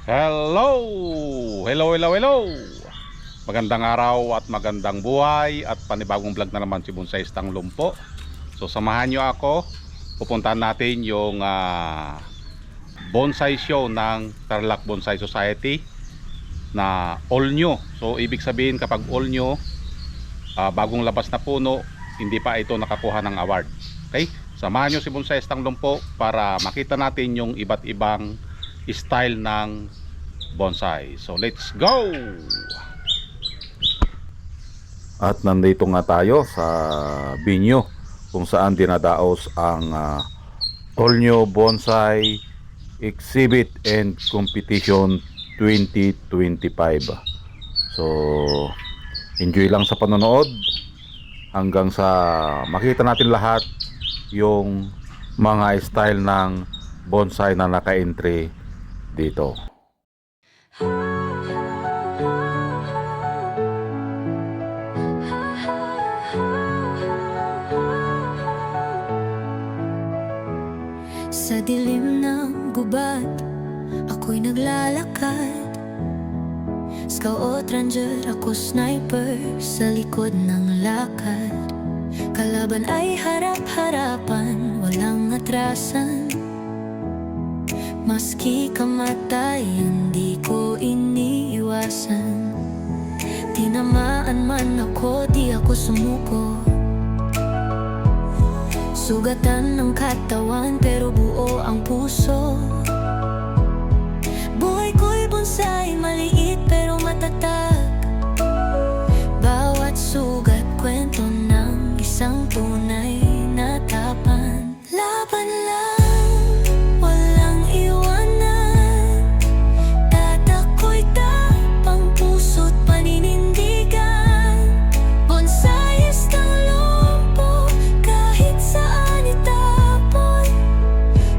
Hello! Hello, hello, hello! Magandang araw at magandang buhay at panibagong vlog na naman si Bonsai Stang Lumpo. So samahan nyo ako. Pupuntahan natin yung bonsai show ng Tarlac Bonsai Society na all new. So ibig sabihin kapag all new, bagong labas na puno, hindi pa ito nakakuha ng award. Okay? Samahan nyo si Bonsai Stang Lumpo para makita natin yung iba't ibang style ng bonsai. So let's go! At nandito nga tayo sa venue kung saan dinadaos ang All New Bonsai Exhibit and Competition 2025. So enjoy lang sa panonood hanggang sa makita natin lahat yung mga style ng bonsai na naka-entry dito. Sa dilim ng gubat, ako'y naglalakad. Scout ranger, ako sniper sa likod ng lakad. Kalaban ay harap-harapan, walang atrasan. Maski kamatay, hindi ko iniiwasan. Tinamaan man ako, di ako sumuko. Sugatan ng katawan, pero buo ang puso. Buhay ko'y bonsai, maliit pero matatag. Bawat sugat, kwento ng isang tunay na tapan. Laban lang, walang iwanan. Tatako'y tapang puso't paninindigan. Bonsaiistang lumpo, kahit saan itapon.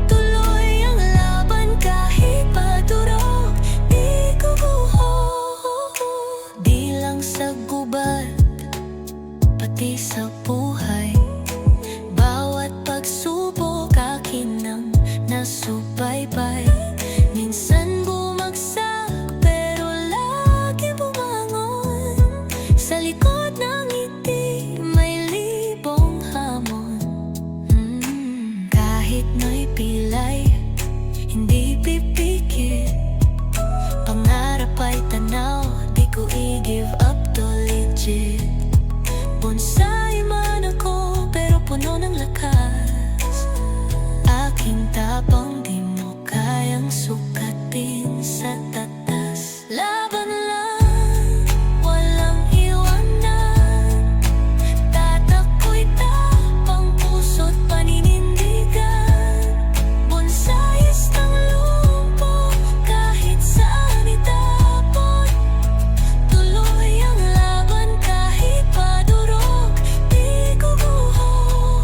Tuloy ang laban kahit padurog, di guguho. Di lang sa gubat, pati sa buhay. Bawat pagsubok akin ang nasubaybay. Minsan bumagsak pero lagi bumangon. Sa likod ng ngiti may libong hamon. Kahit na'y pilay, hindi pipikit. Pangarap ay tanaw, di ko i-give up to legit. Bonsai man ako, pero puno ng lakas. Aking tapang di mo kayang sukatin sa tatas. Laban lang, walang iwanan. Tatako'y tapang puso't paninindigan. Bonsaiistang lumpo, kahit saan itapon. Tuloy ang laban kahit padurog, di guguho.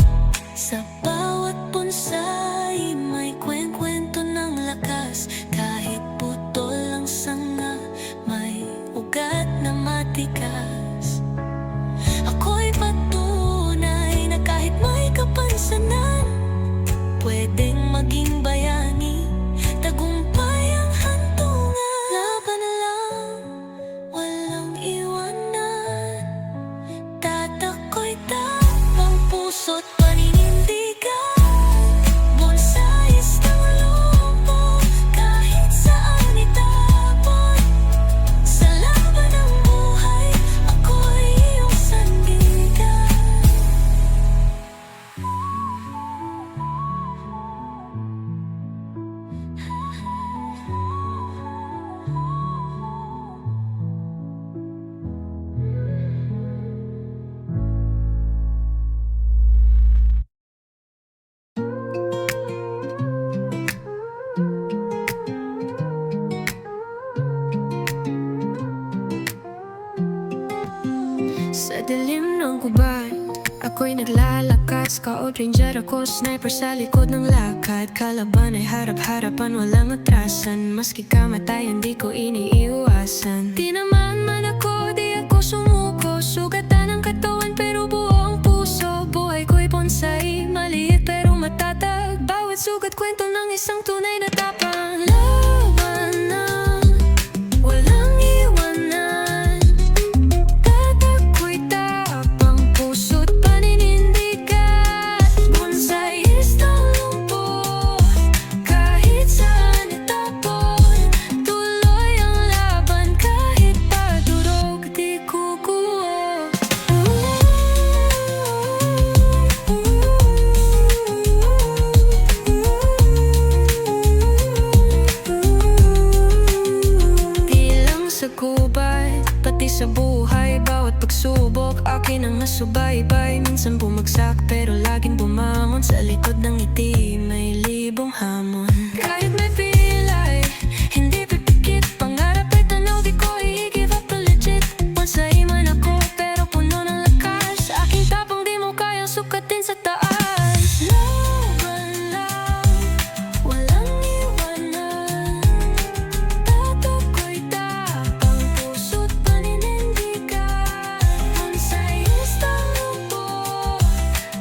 Sa bawat bonsai may kwento ng lakas. Kahit putol ang sanga, may ugat na matikas. Ako'y patunay na kahit may kapansanan, pwedeng maging bayani, tagumpay ang hantungan. Laban lang, walang iwanan. Tatako'y tapang puso't paninindigan. Bonsaiistang lumpo, kahit saan itapon. Sa laban ng buhay, ako'y iyong sandigan. Sa dilim ng gubat, ako'y naglalakad. Scout ranger, ako sniper sa likod ng lakad. Kalaban ay harap-harapan, walang atrasan. Maski kamatay, hindi ko iniiwasan. Tinamaan man ako, di ako sumuko. Sugatan ng katawan, pero buo ang puso. Buhay ko'y bonsai, maliit pero matatag. Bawat sugat, kwento ng isang tunay na tapang. Laban na ako'y nang masubaybay. Minsan bumagsak pero laging bumangon. Sa likod ng ngiti may libong hamon. Kahit may pilay, hindi pipikit. Pangarap ay tanaw, di ko i-give up the legit. Bonsai man ako pero puno ng lakas. Aking tapang di mo kayang sukatin sa taas. Laban lang, walang iwanan. Tatako'y tapang, puso't paninindigan. Bonsaiistang lubog,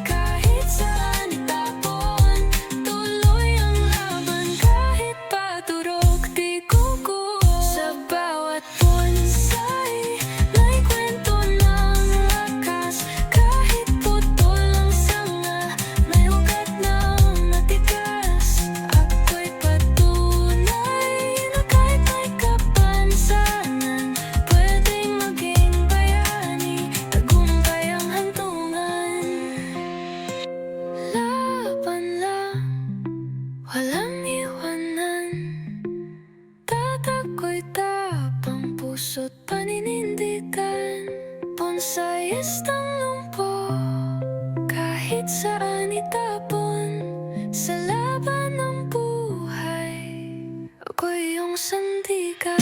kahit saan itapon. Tuloy ang laban kahit paturok, di kukuha. Sa bawat bonsai, may kwento ng lakas. Kahit putol ang sanga, may ugat ng matigas. Ako'y patunay na kahit may kapansanan, pwedeng maging bayani, tagumpay ang hantungan. Laban lang, walang iwanan. Tatako'y tapang, puso't paninindigan. Bonsaiistang lumpo, kahit saan itapon. Sa laban ng buhay, ako'y iyong sandigan.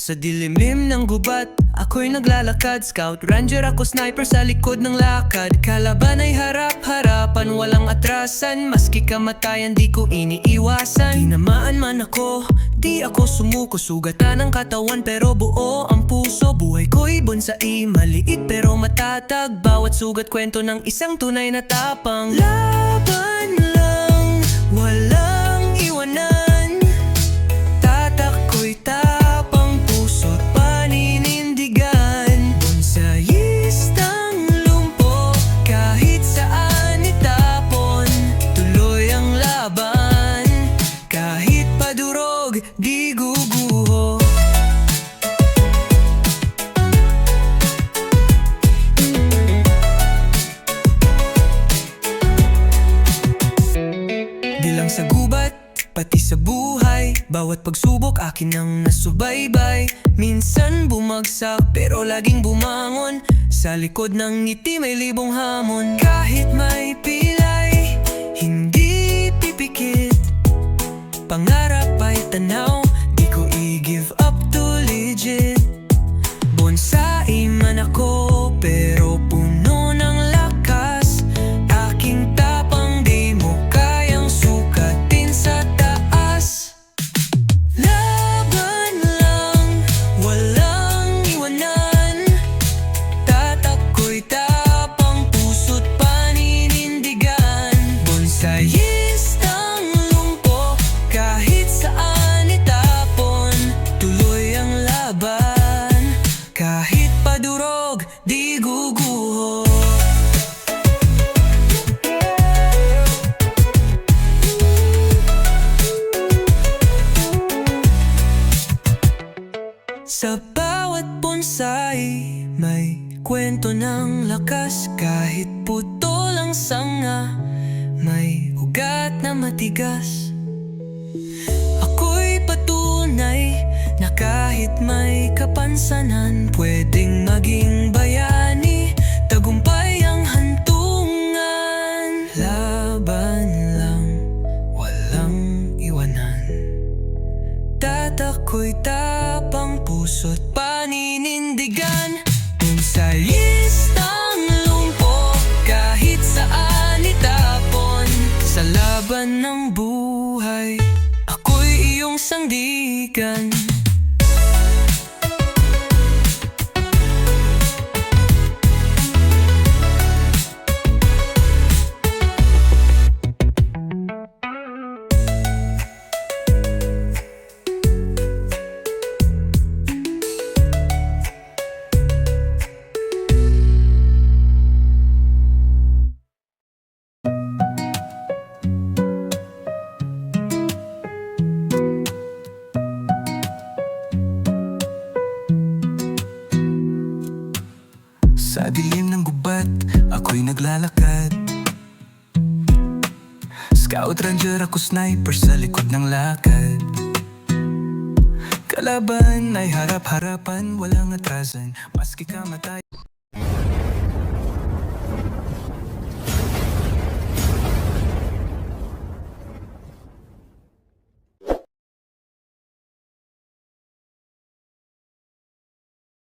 Sa dilimlim ng gubat, ako'y naglalakad. Scout, ranger ako, sniper sa likod ng lakad. Kalaban ay harap-harapan, walang atrasan. Maski kamatayan, di ko iniiwasan. Tinamaan man ako, di ako sumuko. Sugatan ang katawan pero buo ang puso. Buhay ko'y bonsai, maliit pero matatag. Bawat sugat kwento ng isang tunay na tapang. Laban lang, walang iwanan. Tatako'y tapang, puso't paninindigan. Bonsaiistang lumpo, kahit saan itapon. Tuloy ang laban, kahit padurog, di guguho. Di lang sa gubat, pati sa buhay. Bawat pagsubok akin ang nasubaybay. Minsan bumagsak pero laging bumangon. Sa likod ng ngiti may libong hamon. Kahit may pilay, hindi pipikit. Pangarap ay tanaw, di ko i-give up to legit. Bonsai man ako pero puno ng lakas. Aking tapang di mo kayang sukatin sa taas. Laban lang, walang iwanan. Tatako'y tapang, puso't paninindigan. Bonsaiistang lumpo, kahit saan itapon. Tuloy ang laban, kahit padurog, di guguho. Sa bawat bonsai, may kwento ng lakas. Kahit putol ang sanga, may ugat na matigas. Ako'y patunay na kahit may kapansanan, pwedeng maging bayani, tagumpay ang hantungan. Laban lang, walang iwanan. Tatako'y tapang, puso't paninindigan. Bonsaiistang lumpo, kahit saan itapon. Sa laban ng buhay, ako'y iyong sandigan. Sa dilim ng gubat, ako'y naglalakad. Scout ranger ako, sniper sa likod ng lakad. Kalaban ay harap-harapan, walang atrasan, maski kamatay.